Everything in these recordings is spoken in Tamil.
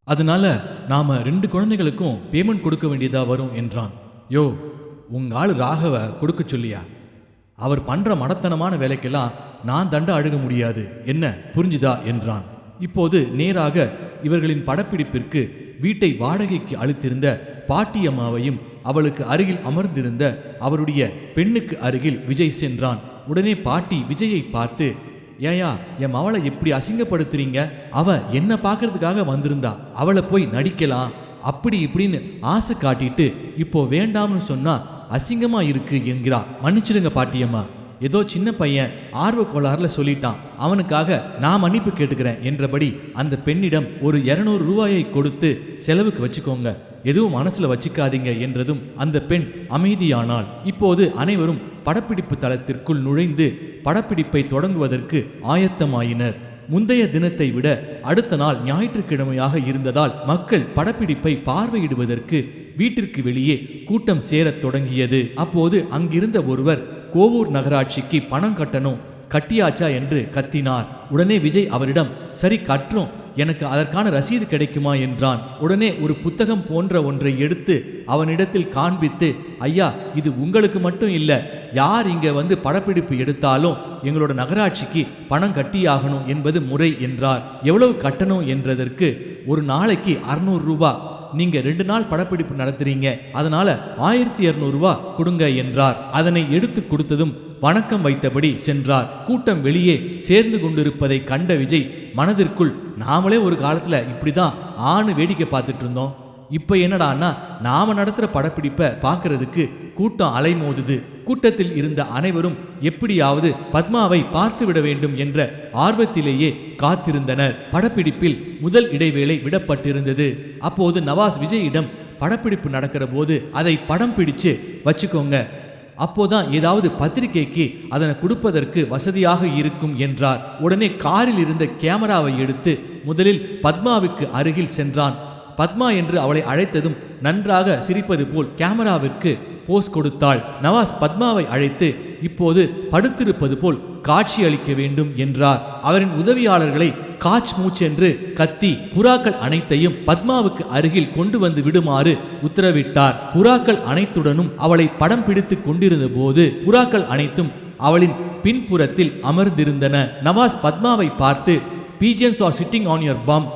அதனால நாம 2 குழந்தைகளுக்கும் பேமெண்ட் கொடுக்க வேண்டியதா வரும் என்றான். யோ, உங்க ஆளு ராகவ கொடுக்க சொல்லியா? அவர் பண்ற மடத்தனமான வேலைக்கெல்லாம் நான் தண்ட அழுக முடியாது, என்ன புரிஞ்சுதா என்றான். இப்போது நேராக இவர்களின் படப்பிடிப்பிற்கு வீட்டை வாடகைக்கு அளித்திருந்த பாட்டியம்மாவையும் அவளுக்கு அருகில் அமர்ந்திருந்த அவருடைய பெண்ணுக்கு அருகில் விஜய் சென்றான். உடனே பாட்டி விஜயை பார்த்து, ஏயா என் மவளை எப்படி அசிங்கப்படுத்துறீங்க? அவ என்ன பார்க்கறதுக்காக வந்திருந்தா, அவளை போய் நடிக்கலாம் அப்படி இப்படின்னு ஆசை காட்டிட்டு இப்போ வேண்டாம்னு சொன்னா அசிங்கமா இருக்கு என்கிறா. மன்னிச்சிடுங்க பாட்டியம்மா, ஏதோ சின்ன பையன் ஆர்வ கோளாறுல சொல்லிட்டான், அவனுக்காக நான் மன்னிப்பு கேட்டுக்கிறேன் என்றபடி அந்த பெண்ணிடம் ஒரு 200 ரூபாயை கொடுத்து செலவுக்கு வச்சுக்கோங்க, எதுவும் மனசுல வச்சுக்காதீங்க என்றதும் அந்த பெண் அமைதியானாள். இப்போது அனைவரும் படப்பிடிப்பு தளத்திற்குள் நுழைந்து படப்பிடிப்பை தொடங்குவதற்கு ஆயத்தமாயினர். முந்தைய தினத்தை விட அடுத்த நாள் ஞாயிற்றுக்கிழமையாக இருந்ததால் மக்கள் படப்பிடிப்பை பார்வையிடுவதற்கு வீட்டிற்கு வெளியே கூட்டம் சேரத் தொடங்கியது. அப்போது அங்கிருந்த ஒருவர் கோவூர் நகராட்சிக்கு பணம் கட்டணும், கட்டியாச்சா என்று கத்தினார். உடனே விஜய் அவரிடம், சரி கட்டுறோம், எனக்கு அதற்கான ரசீது கிடைக்குமா என்றான். உடனே ஒரு புத்தகம் போன்ற ஒன்றை எடுத்து அவனிடத்தில் காண்பித்து, ஐயா இது உங்களுக்கு மட்டும் இல்லை, யார் இங்க வந்து படப்பிடிப்பு எடுத்தாலும் எங்களோட நகராட்சிக்கு பணம் கட்டியாகணும் என்பது முறை என்றார். எவ்வளவு கட்டணும் என்றதற்கு, ஒரு நாளைக்கு 600 ரூபாய், நீங்க 2 நாள் படப்பிடிப்பு நடத்துறீங்க, அதனால 1200 ரூபாய் கொடுங்க என்றார். அதனை எடுத்து கொடுத்ததும் வணக்கம் வைத்தபடி சென்றார். கூட்டம் வெளியே சேர்ந்து கொண்டிருப்பதை கண்ட விஜய் மனதிற்குள், நாமளே ஒரு காலத்துல இப்படிதான் ஆணு வேடிக்கை பார்த்துட்டு இருந்தோம், இப்ப என்னடான்னா நாம நடத்துற படப்பிடிப்பை பார்க்கறதுக்கு கூட்டம் அலைமோதுது. கூட்டத்தில் இருந்த அனைவரும் எப்படியாவது பத்மாவை பார்த்து விட வேண்டும் என்ற ஆர்வத்திலேயே காத்திருந்தனர். படப்பிடிப்பில் முதல் இடைவேளை விடப்பட்டிருந்தது. அப்போது நவாஸ் விஜயிடம், படப்பிடிப்பு நடக்கிற போது அதை படம் பிடிச்சு வச்சுக்கோங்க, அப்போதான் ஏதாவது பத்திரிகைக்கு அதனை கொடுப்பதற்கு வசதியாக இருக்கும் என்றார். உடனே காரில் இருந்த கேமராவை எடுத்து முதலில் பத்மாவுக்கு அருகில் சென்றான். பத்மா என்று அவளை அழைத்ததும் நன்றாக சிரிப்பது போல் கேமராவிற்கு போஸ் கொடுத்தாள். நவாஸ் பத்மாவை அழைத்து, இப்போது படுத்திருப்பது போல் காட்சி அளிக்க வேண்டும் என்றார். அவரின் உதவியாளர்களை காச் மூச்சென்று கத்தி புறாக்கள் அனைத்தையும் பத்மாவுக்கு அருகில் கொண்டு வந்து விடுமாறு உத்தரவிட்டார். புறாக்கள் அனைத்துடனும் அவளை படம் பிடித்து கொண்டிருந்த போது புறாக்கள் அனைத்தும் அவளின் பின்புறத்தில் அமர்ந்திருந்தன. நவாஸ் பத்மாவை பார்த்து, pigeons are sitting on your பம்,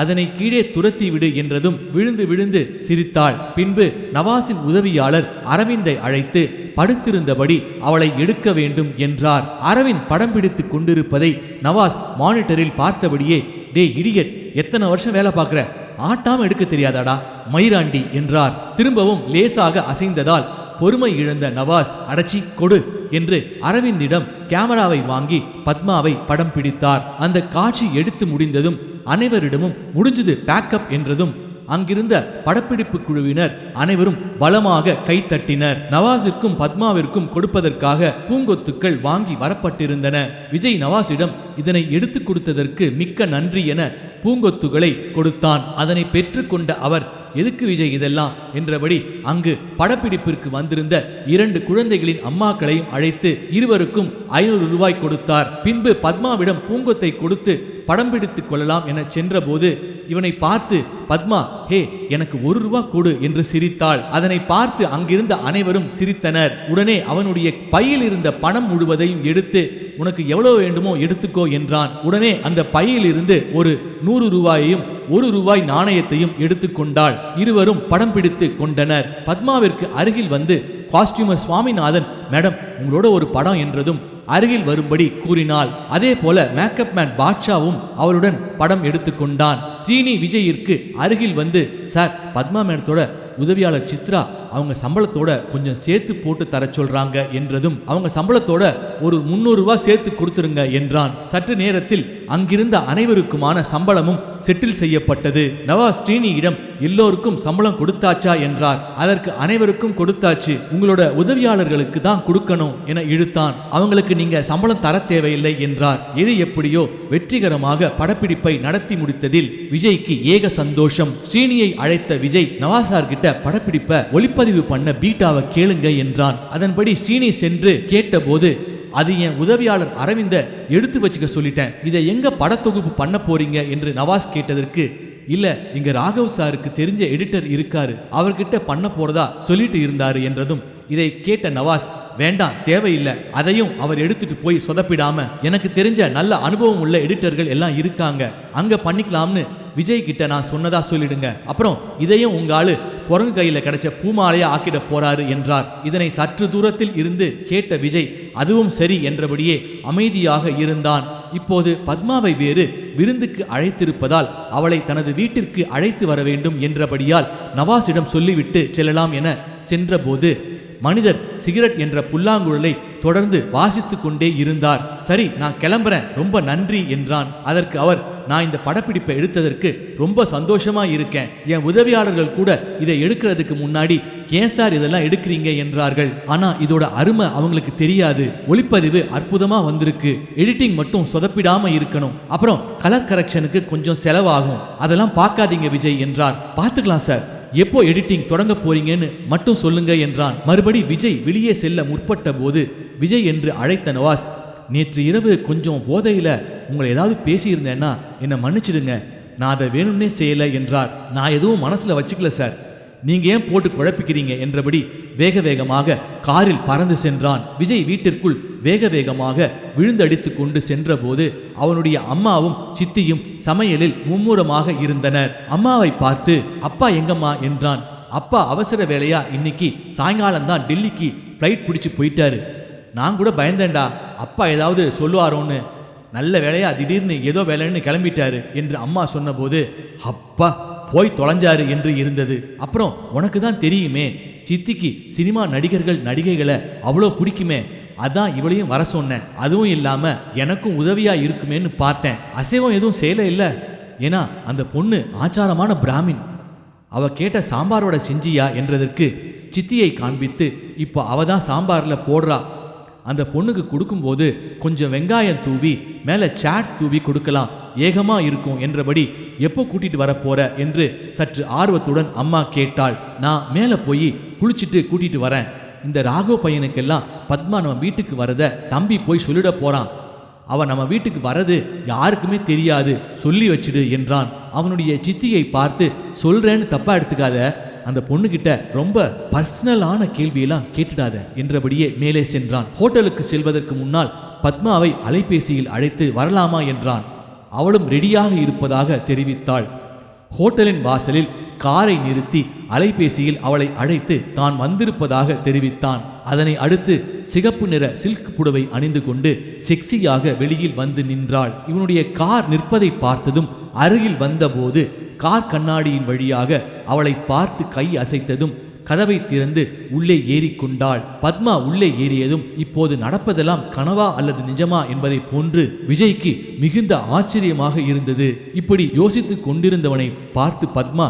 அதனை கீழே துரத்தி விடு என்றதும் விழுந்து விழுந்து சிரித்தாள். பின்பு நவாஸின் உதவியாளர் அரவிந்தை அழைத்து படுத்திருந்தபடி அவளை எடுக்க வேண்டும் என்றார். அரவிந்த் படம் பிடித்து கொண்டிருப்பதை நவாஸ் மானிட்டரில் பார்த்தபடியே, டே இடியட், எத்தனை வருஷம் வேலை பார்க்குற, ஆட்டாம எடுக்க தெரியாதாடா மயிராண்டி என்றார். திரும்பவும் லேசாக அசைந்ததால் பொறுமை இழந்த நவாஸ், அடச்சி கொடு என்று அரவிந்திடம் கேமராவை வாங்கி பத்மாவை படம் பிடித்தார். அந்த காட்சி எடுத்து முடிந்ததும் அனைவரிடமும் முடிஞ்சது பேக்கப் என்றதும் அங்கிருந்த படப்பிடிப்பு குழுவினர் அனைவரும் பலமாக கைத்தட்டினர். நவாஸிற்கும் பத்மாவிற்கும் கொடுப்பதற்காக பூங்கொத்துக்கள் வாங்கி வரப்பட்டிருந்தன. விஜய் நவாஸிடம் இதனை எடுத்து கொடுத்ததற்கு மிக்க நன்றி என பூங்கொத்துகளை கொடுத்தான். அதனை பெற்றுக்கொண்ட அவர், எதுக்கு விஜய் இதெல்லாம் என்றபடி அங்கு படப்பிடிப்பிற்கு வந்திருந்த 2 குழந்தைகளின் அம்மாக்களையும் அழைத்து இருவருக்கும் 500 ரூபாய் கொடுத்தார். பின்பு பத்மாவிடம் பூங்கொத்தை கொடுத்து படம் பிடித்துக் கொள்ளலாம் என சென்றபோது இவனை பார்த்து பத்மா, ஹே எனக்கு 1 ரூபாய் கொடு என்று சிரித்தாள். அதனை பார்த்து அங்கிருந்த அனைவரும் சிரித்தனர். உடனே அவனுடைய பையில் இருந்த பணம் முழுவதையும் எடுத்து, உனக்கு எவ்வளவு வேண்டுமோ எடுத்துக்கோ என்றான். உடனே அந்த பையில் இருந்து ஒரு 100 ரூபாயையும் 1 ரூபாய் நாணயத்தையும் எடுத்துக்கொண்டாள். இருவரும் படம் பிடித்து கொண்டனர். பத்மாவிற்கு அருகில் வந்து காஸ்டியூமர் சுவாமிநாதன், மேடம் உங்களோட ஒரு படம் என்றதும் அருகில் வரும்படி கூறினாள். அதே போல மேக்கப் மேன் பாட்ஷாவும் அவளுடன் படம் எடுத்துக்கொண்டான். ஸ்ரீனி விஜயிற்கு அருகில் வந்து, சார் பத்மா மேடத்தோட உதவியாளர் சித்ரா அவங்க சம்பளத்தோட கொஞ்சம் சேர்த்து போட்டு தர சொல்றாங்க என்றதும் அவங்க சம்பளத்தோட ஒரு 300 ரூபாய் சேர்த்து கொடுத்துருங்க என்றான். சற்று நேரத்தில் அங்கிருந்த அனைவருக்குமான சம்பளமும் செட்டில் செய்யப்பட்டது. நவாஸ் ஸ்ரீனியிடம், எல்லோருக்கும் சம்பளம் கொடுத்தாச்சா என்றார். அதற்கு அனைவருக்கும் கொடுத்தாச்சு, உங்களோட உதவியாளர்களுக்கு தான் கொடுக்கணும் என இழுத்தான். அவங்களுக்கு நீங்க சம்பளம் தர தேவையில்லை என்றார். எது எப்படியோ வெற்றிகரமாக படப்பிடிப்பை நடத்தி முடித்ததில் விஜய்க்கு ஏக சந்தோஷம். ஸ்ரீனியை அழைத்த விஜய் நவாசார் கிட்ட படப்பிடிப்ப ஒளிப்பதிவு பண்ண பீட்டாவை கேளுங்க என்றான். அதன்படி ஸ்ரீனி சென்று கேட்டபோது, அது என் உதவியாளர் அரவிந்த எடுத்து வச்சுக்க சொல்லிட்டேன், இதை எங்க படத்தொகுப்பு பண்ண போறீங்க என்று நவாஸ் கேட்டதற்கு, இல்ல இங்க ராகவ் சாருக்கு தெரிஞ்ச எடிட்டர் இருக்காரு, அவர்கிட்ட பண்ண போறதா சொல்லிட்டு இருந்தாரு என்றதும் இதை கேட்ட நவாஸ், வேண்டாம், தேவையில்லை, அதையும் அவர் எடுத்துட்டு போய் சொதப்பிடாம எனக்கு தெரிஞ்ச நல்ல அனுபவம் உள்ள எடிட்டர்கள் எல்லாம் இருக்காங்க, அங்க பண்ணிக்கலாம்னு விஜய் கிட்ட நான் சொன்னதா சொல்லிடுங்க. அப்புறம் இதையும் உங்க ஆளு குரங்கு கையில கிடைச்ச பூமாலையா ஆக்கிட போறாரு என்றார். இதனை சற்று தூரத்தில் இருந்து கேட்ட விஜய் அதுவும் சரி என்றபடியே அமைதியாக இருந்தான். இப்போது பத்மாவை வேறு விருந்துக்கு அழைத்திருப்பதால் அவளை தனது வீட்டிற்கு அழைத்து வர வேண்டும் என்றபடியால் நவாஸிடம் சொல்லிவிட்டு செல்லலாம் என சென்றபோது மனிதர் சிகரெட் என்ற புல்லாங்குழலை தொடர்ந்து வாசித்து கொண்டே இருந்தார். சரி, நான் கிளம்புறேன், ரொம்ப நன்றி என்றான். அதற்கு அவர், நான் இந்த படப்பிடிப்பை எடுத்ததற்கு ரொம்ப சந்தோஷமா இருக்கேன், என் உதவியாளர்கள் கூட இதை எடுக்கிறதுக்கு முன்னாடி ஏன் சார் இதெல்லாம் எடுக்கிறீங்க என்றார்கள். ஆனா இதோட அருமை அவங்களுக்கு தெரியாது. ஒளிப்பதிவு அற்புதமா வந்திருக்கு, எடிட்டிங் மட்டும் சொதப்பிடாம இருக்கணும், அப்புறம் கலர் கரெக்ஷனுக்கு கொஞ்சம் செலவாகும், அதெல்லாம் பார்க்காதீங்க விஜய் என்றார். பார்த்துக்கலாம் சார், எப்போ எடிட்டிங் தொடங்க போறீங்கன்னு மட்டும் சொல்லுங்க என்றான். மறுபடி விஜய் வெளியே செல்ல முற்பட்ட போது விஜய் என்று அழைத்த நவாஸ், நேற்று இரவு கொஞ்சம் போதையில உங்களை ஏதாவது பேசியிருந்தேன்னா என்னை மன்னிச்சிடுங்க, நான் அதை வேணும்னே செய்யலை என்றார். நான் எதுவும் மனசுல வச்சுக்கல சார், நீங்க ஏன் போட்டு குழப்பிக்கிறீங்க என்றபடி வேக வேகமாக காரில் பறந்து சென்றான். விஜய் வீட்டிற்குள் வேக வேகமாக விழுந்தடித்து கொண்டு சென்ற போது அவனுடைய அம்மாவும் சித்தியும் சமையலில் மும்முரமாக இருந்தனர். அம்மாவை பார்த்து, அப்பா எங்கம்மா என்றான். அப்பா அவசர வேலையா இன்னைக்கு சாயங்காலம்தான் டெல்லிக்கு ஃப்ளைட் பிடிச்சு போயிட்டாரு, நான் கூட பயந்தேன்டா அப்பா ஏதாவது சொல்லுவாரோன்னு, நல்ல வேலையா திடீர்னு ஏதோ வேலைன்னு கிளம்பிட்டாரு என்று அம்மா சொன்னபோது அப்பா போய் தொலைஞ்சாரு என்று இருந்தது. அப்புறம் உனக்கு தான் தெரியுமே, சித்திக்கு சினிமா நடிகர்கள் நடிகைகளை அவ்வளோ பிடிக்குமே, அதான் இவளையும் வர சொன்னேன், அதுவும் இல்லாம எனக்கும் உதவியா இருக்குமேன்னு பார்த்தேன், அசைவம் எதுவும் செய்யல இல்லை, ஏன்னா அந்த பொண்ணு ஆச்சாரமான பிராமின், அவ கேட்ட சாம்பாரோட செஞ்சியா என்றதற்கு சித்தியை காண்பித்து, இப்போ அவ தான் சாம்பார்ல போடுறா, அந்த பொண்ணுக்கு கொடுக்கும்போது கொஞ்சம் வெங்காயம் தூவி மேலே சாட் தூவி கொடுக்கலாம், ஏகமா இருக்கும் என்றபடி எப்போ கூட்டிட்டு வர போற என்று சற்று ஆர்வத்துடன் அம்மா கேட்டாள். நான் மேலே போய் குளிச்சுட்டு கூட்டிட்டு வரேன், இந்த ராகவ் பையனுக்கெல்லாம் பத்மா நம்ம வீட்டுக்கு வரத தம்பி போய் சொல்லிட போறான், அவன் நம்ம வீட்டுக்கு வரது யாருக்குமே தெரியாது, சொல்லி வச்சிடு என்றான். அவனுடைய சித்தியை பார்த்து, சொல்றேன்னு தப்பா எடுத்துக்காத, அந்த பொண்ணுகிட்ட ரொம்ப பர்சனலான கேள்வியெல்லாம் கேட்டுடாத என்றபடியே மேலே சென்றான். ஹோட்டலுக்கு செல்வதற்கு முன்னால் பத்மாவை அலைபேசியில் அழைத்து வரலாமா என்றான். அவளும் ரெடியாக இருப்பதாக தெரிவித்தாள். ஹோட்டலின் வாசலில் காரை நிறுத்தி அலைபேசியில் அவளை அழைத்து தான் வந்திருப்பதாக தெரிவித்தான். அதனை அடுத்து சிகப்பு நிற சில்க் புடவை அணிந்து கொண்டு செக்ஸியாக வெளியில் வந்து நின்றாள். இவனுடைய கார் நிற்பதை பார்த்ததும் அருகில் வந்தபோது கார் கண்ணாடியின் வழியாக அவளை பார்த்து கை அசைத்ததும் கதவை திறந்து உள்ளே ஏறிக்கொண்டாள். பத்மா உள்ளே ஏறியதும் இப்போது நடப்பதெல்லாம் கனவா அல்லது நிஜமா என்பதை போன்று விஜய்க்கு மிகுந்த ஆச்சரியமாக இருந்தது. இப்படி யோசித்துக் கொண்டிருந்தவனை பார்த்து பத்மா,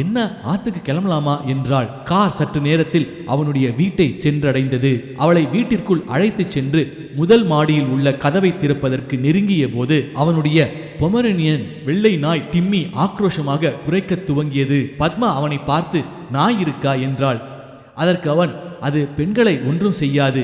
என்ன ஆத்துக்கு கிளம்பலாமா என்றாள். கார் சற்று நேரத்தில் அவனுடைய வீட்டை சென்றடைந்தது. அவளை வீட்டிற்குள் அழைத்து சென்று முதல் மாடியில் உள்ள கதவை திறப்பதற்கு நெருங்கிய போது அவனுடைய பொமரேனியன் வெள்ளை நாய் டிம்மி ஆக்ரோஷமாக குரைக்க துவங்கியது. பத்மா அவனை பார்த்து, நாய் இருக்கா என்றாள். அதற்கு அவன், அது பெண்களை ஒன்றும் செய்யாது,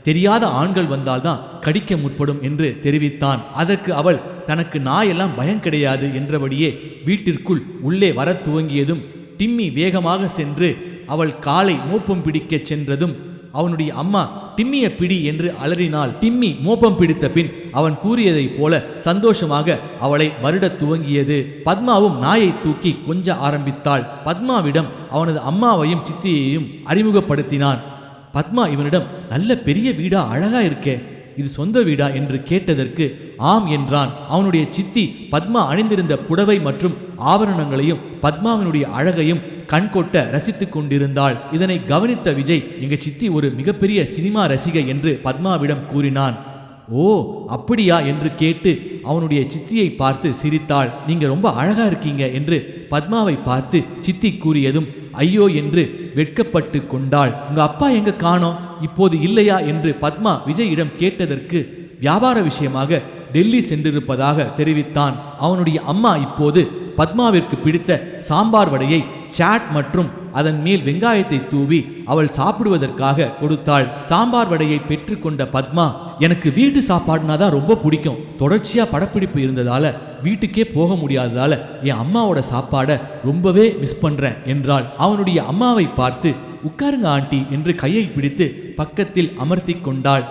தெரியாத ஆண்கள் வந்தால்தான் கடிக்க முற்படும் என்று தெரிவித்தான். அதற்கு அவள், தனக்கு நாயெல்லாம் பயம் கிடையாது என்றபடியே வீட்டிற்குள் உள்ளே வர துவங்கியதும் டிம்மி வேகமாக சென்று அவள் காலை மோப்பம் பிடிக்கச் சென்றதும் அவனுடைய அம்மா டிம்மிய பிடி என்று அலறினாள். டிம்மி மோப்பம் பிடித்த பின் அவன் கூறியதைப் போல சந்தோஷமாக அவளை வருடத் துவங்கியது. பத்மாவும் நாயை தூக்கி கொஞ்ச ஆரம்பித்தாள். பத்மாவிடம் அவனது அம்மாவையும் சித்தியையும் அறிமுகப்படுத்தினான். பத்மா இவனிடம், நல்ல பெரிய வீடா, அழகா இருக்கே, இது சொந்த வீடா என்று கேட்டதற்கு ஆம் என்றான். அவனுடைய சித்தி பத்மா அணிந்திருந்த புடவை மற்றும் ஆபரணங்களையும் பத்மாவினுடைய அழகையும் கண்கொட்ட ரசித்துக் கொண்டிருந்தாள். இதனை கவனித்த விஜய், எங்க சித்தி ஒரு மிகப்பெரிய சினிமா ரசிகை என்று பத்மாவிடம் கூறினான். ஓ அப்படியா என்று கேட்டு அவனுடைய சித்தியை பார்த்து சிரித்தாள். நீங்க ரொம்ப அழகா இருக்கீங்க என்று பத்மாவை பார்த்து சித்தி கூறியதும் ஐயோ என்று வெட்கப்பட்டு கொண்டாள். உங்க அப்பா எங்க காணோம், இப்போது இல்லையா என்று பத்மா விஜயிடம் கேட்டதற்கு வியாபார விஷயமாக டெல்லி சென்றிருப்பதாக தெரிவித்தான். அவனுடைய அம்மா இப்போது பத்மாவிற்கு பிடித்த சாம்பார் வடையை சாட் மற்றும் அதன் மேல் வெங்காயத்தை தூவி அவள் சாப்பிடுவதற்காக கொடுத்தாள். சாம்பார் வடையை பெற்றுக்கொண்ட பத்மா, எனக்கு வீட்டு சாப்பாடுனாதான் ரொம்ப பிடிக்கும். தொடர்ச்சியா படப்பிடிப்பு இருந்ததால வீட்டுக்கே போக முடியாததால என் அம்மாவோட சாப்பாடை ரொம்பவே மிஸ் பண்றேன் என்றாள். அவனுடைய அம்மாவை பார்த்து, உட்காருங்க ஆண்டி என்று கையை பிடித்து பக்கத்தில் அமர்த்தி கொண்டாள்.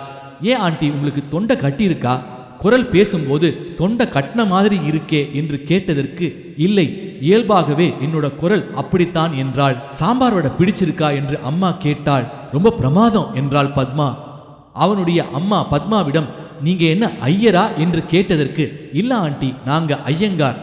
ஏன் ஆண்டி, உங்களுக்கு தொண்டை கட்டி இருக்கா? குரல் பேசும்போது தொண்டை கட்டின மாதிரி இருக்கே என்று கேட்டதற்கு, இல்லை, இயல்பாகவே என்னோட குரல் அப்படித்தான் என்றாள். சாம்பார் வடை பிடிச்சிருக்கா என்று அம்மா கேட்டாள். ரொம்ப பிரமாதம் என்றாள் பத்மா. அவனுடைய அம்மா பத்மாவிடம், நீங்க என்ன ஐயரா என்று கேட்டதற்கு, இல்ல ஆண்டி, நாங்க ஐயங்கார்.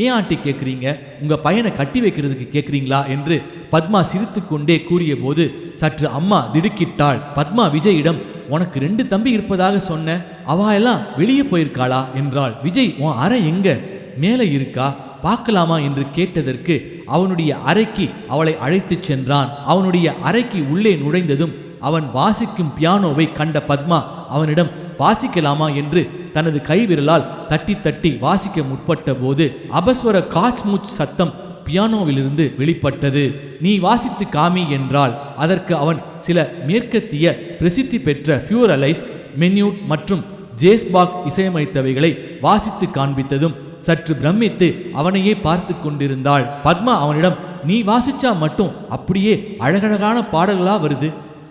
ஏன் ஆண்டி கேட்குறீங்க? உங்க பையனை கட்டி வைக்கிறதுக்கு கேட்குறீங்களா என்று பத்மா சிரித்து கொண்டே கூறிய போது சற்று அம்மா திடுக்கிட்டாள். பத்மா விஜயிடம், உனக்கு 2 தம்பி இருப்பதாக சொன்ன, அவா எல்லாம் வெளியே போயிருக்காளா என்றாள். விஜய், உன் அறை எங்க? மேலே இருக்கா, பார்க்கலாமா என்று கேட்டதற்கு அவனுடைய அறைக்கு அவளை அழைத்து சென்றான். அவனுடைய அறைக்கு உள்ளே நுழைந்ததும் அவன் வாசிக்கும் பியானோவை கண்ட பத்மா அவனிடம், வாசிக்கலாமா என்று தனது கைவிரலால் தட்டி தட்டி வாசிக்க முற்பட்ட போது அபஸ்வர காச் மூச் சத்தம் பியானோவிலிருந்து வெளிப்பட்டது. நீ வாசித்து காமி என்றாள். அதற்கு அவன் சில மேற்கத்திய பிரசித்தி பெற்ற ஃபியூரலைஸ், மென்யூட் மற்றும் ஜேஸ்பாக் இசையமைத்தவைகளை வாசித்து காண்பித்ததும் சற்று பிரமித்து அவனையே பார்த்து கொண்டிருந்தாள். பத்மா அவனிடம், நீ வாசிச்சா மட்டும் அப்படியே அழகழகான பாடல்களா வருது,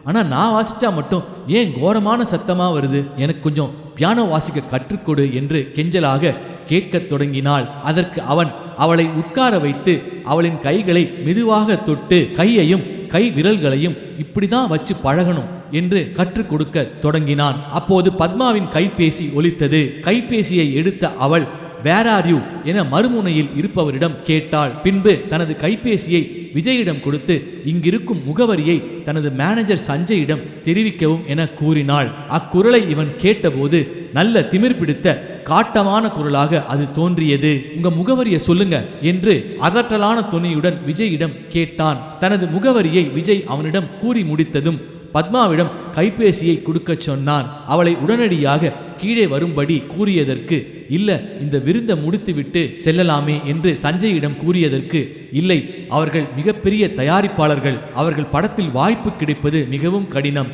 ஆனா நான் வாசிச்சா மட்டும் ஏன் கோரமான சத்தமா வருது? எனக்கு கொஞ்சம் பியானோ வாசிக்க கற்றுக்கொடு என்று கெஞ்சலாக கேட்கத் தொடங்கினாள். அதற்கு அவன் அவளை உட்கார வைத்து அவளின் கைகளை மெதுவாக தொட்டு கையையும் கை விரல்களையும் இப்படிதான் வச்சு பழகணும் என்று கற்றுக் கொடுக்க தொடங்கினான். அப்போது பத்மாவின் கைபேசி ஒலித்தது. கைபேசியை எடுத்த அவள், வேர் ஆர் யூ என மறுமுனையில் இருப்பவரிடம் கேட்டாள். பின்பு தனது கைபேசியை விஜயிடம் கொடுத்து இங்கிருக்கும் முகவரியை தனது மேனேஜர் சஞ்சயிடம் தெரிவிக்கவும் என கூறினாள். அக்குரலை இவன் கேட்டபோது நல்ல திமிர் பிடித்த காட்டமான குரலாக அது தோன்றியது. உங்க முகவரியை சொல்லுங்க என்று அதட்டலான துணியுடன் விஜயிடம் கேட்டான். தனது முகவரியை விஜய் அவனிடம் கூறி முடித்ததும் பத்மாவிடம் கைபேசியை கொடுக்க சொன்னான். அவளை உடனடியாக கீழே வரும்படி கூறியதற்கு, இல்ல, இந்த விருந்தை முடித்துவிட்டு செல்லலாமே என்று சஞ்சயிடம் கூறியதற்கு, இல்லை, அவர்கள் மிகப்பெரிய தயாரிப்பாளர்கள், அவர்கள் படத்தில் வாய்ப்பு கிடைப்பது மிகவும் கடினம்,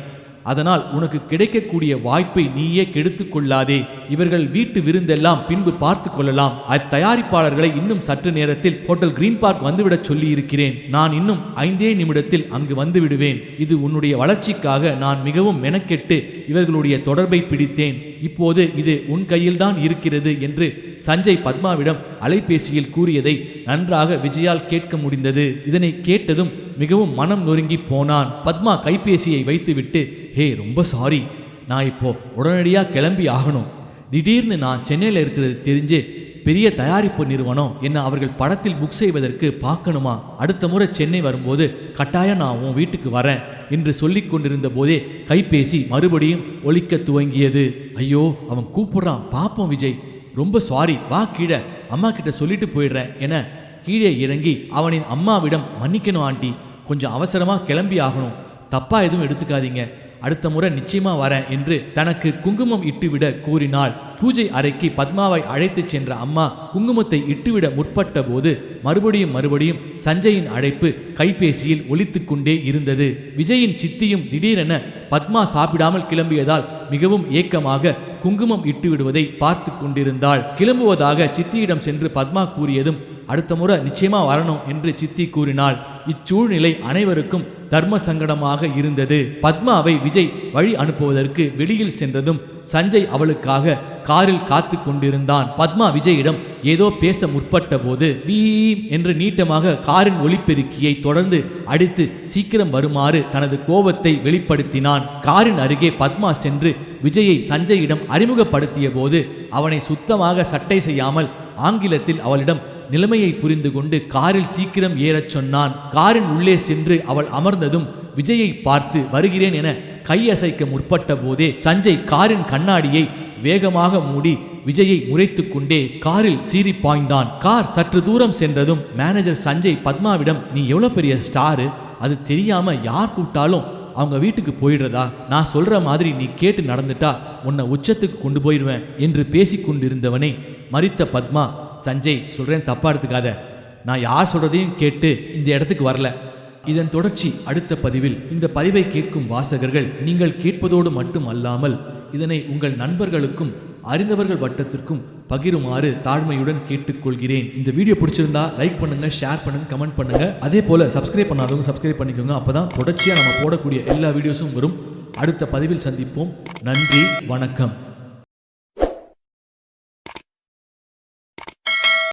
அதனால் உனக்கு கிடைக்கக்கூடிய வாய்ப்பை நீயே கெடுத்துக் கொள்ளாதே. இவர்கள் வீட்டு விருந்தெல்லாம் பின்பு பார்த்து கொள்ளலாம். அத்தயாரிப்பாளர்களை இன்னும் சற்று நேரத்தில் ஹோட்டல் கிரீன் பார்க் வந்துவிடச் சொல்லி இருக்கிறேன். நான் இன்னும் 5 நிமிடத்தில் அங்கு வந்து விடுவேன். இது உன்னுடைய வளர்ச்சிக்காக நான் மிகவும் மெனக்கெட்டு இவர்களுடைய தொடர்பை பிடித்தேன். இப்போது இது உன் கையில்தான் இருக்கிறது என்று சஞ்சய் பத்மாவிடம் அலைபேசியில் கூறியதை நன்றாக விஜயால் கேட்க முடிந்தது. இதனை கேட்டதும் மிகவும் மனம் நொறுங்கி போனான். பத்மா கைபேசியை வைத்துவிட்டு, ஹே, ரொம்ப சாரி, நான் இப்போ உடனடியாக கிளம்பி ஆகணும். திடீர்னு நான் சென்னையில் இருக்கிறது தெரிஞ்சு பெரிய தயாரிப்பு நிறுவனம் என்ன அவர்கள் படத்தில் புக் செய்வதற்கு பார்க்கணுமா? அடுத்த முறை சென்னை வரும்போது கட்டாயம் நான் உன் வீட்டுக்கு வரேன் என்று சொல்லிக் கொண்டிருந்த போதே கைபேசி மறுபடியும் ஒலிக்க துவங்கியது. ஐயோ, அவன் கூப்பிடுறான், பாப்போம் விஜய், ரொம்ப சாரி, வா கீழே, அம்மா கிட்ட சொல்லிட்டு போயிடுறேன் என கீழே இறங்கி அவனின் அம்மாவிடம், மன்னிக்கணும் ஆண்டி, கொஞ்சம் அவசரமா கிளம்பி ஆகணும், தப்பா எதுவும் எடுத்துக்காதீங்க, அடுத்த முறை நிச்சயமா வரேன் என்று தனக்கு குங்குமம் இட்டுவிட கூறினாள். பூஜை அறைக்கு பத்மாவை அழைத்து சென்ற அம்மா குங்குமத்தை இட்டுவிட முற்பட்ட போது மறுபடியும் சஞ்சயின் அழைப்பு கைபேசியில் ஒலித்து கொண்டே இருந்தது. விஜயின் சித்தியும் திடீரென பத்மா சாப்பிடாமல் கிளம்பியதால் மிகவும் ஏக்கமாக குங்குமம் இட்டு விடுவதை பார்த்து கொண்டிருந்தாள். கிளம்புவதாக சித்தியிடம் சென்று பத்மா கூறியதும், அடுத்த முறை நிச்சயமா வரணும் என்று சித்தி கூறினாள். இச்சூழ்நிலை அனைவருக்கும் தர்ம சங்கடமாக இருந்தது. பத்மாவை விஜய் வழி அனுப்புவதற்கு வெளியில் சென்றதும் சஞ்சய் அவளுக்காக காரில் காத்து கொண்டிருந்தான். பத்மா விஜயிடம் ஏதோ பேச முற்பட்ட போது பீம் என்று நீட்டமாக காரின் ஒலிபெருக்கியை தொடர்ந்து அடித்து சீக்கிரம் வருமாறு தனது கோபத்தை வெளிப்படுத்தினான். காரின் அருகே பத்மா சென்று விஜயை சஞ்சயிடம் அறிமுகப்படுத்திய போது அவனை சுத்தமாக சட்டை செய்யாமல் ஆங்கிலத்தில் அவளிடம் நிலைமையை புரிந்து கொண்டு காரில் சீக்கிரம் ஏறச் சொன்னான். காரின் உள்ளே சென்று அவள் அமர்ந்ததும் விஜயை பார்த்து வருகிறேன் என கையசைக்க முற்பட்ட போதே சஞ்சய் காரின் கண்ணாடியை வேகமாக மூடி விஜயை முறைத்து கொண்டே காரில் சீறி பாய்ந்தான். கார் சற்று தூரம் சென்றதும் மேனேஜர் சஞ்சய் பத்மாவிடம், நீ எவ்வளவு பெரிய ஸ்டாரு, அது தெரியாம யார் கூப்பிட்டாலும் அவங்க வீட்டுக்கு போயிடுறதா? நான் சொல்ற மாதிரி நீ கேட்டு நடந்துட்டா உன்னை உச்சத்துக்கு கொண்டு போயிடுவேன் என்று பேசிக்கொண்டிருந்தவனை மறித்த பத்மா, சஞ்சய், சொல்றேன், தப்பா எடுத்துக்காத, நான் யார் சொல்றதையும் கேட்டு இந்த இடத்துக்கு வரல, இதன் தொடர்ச்சி அடுத்த பதிவில். இந்த பதிவை கேட்கும் வாசகர்கள் நீங்கள் கேட்பதோடு மட்டும் அல்லாமல் இதனை உங்கள் நண்பர்களுக்கும் அறிந்தவர்கள் வட்டத்திற்கும் பகிருமாறு தாழ்மையுடன் கேட்டுக்கொள்கிறேன். இந்த வீடியோ பிடிச்சிருந்தா லைக் பண்ணுங்க, ஷேர் பண்ணுங்க, கமெண்ட் பண்ணுங்க. அதே போல சப்ஸ்கிரைப் பண்ணாதவங்க சப்ஸ்கிரைப் பண்ணிக்கோங்க. அப்பதான் தொடர்ச்சியா நம்ம போடக்கூடிய எல்லா வீடியோஸும் வரும். அடுத்த பதிவில் சந்திப்போம். நன்றி, வணக்கம்.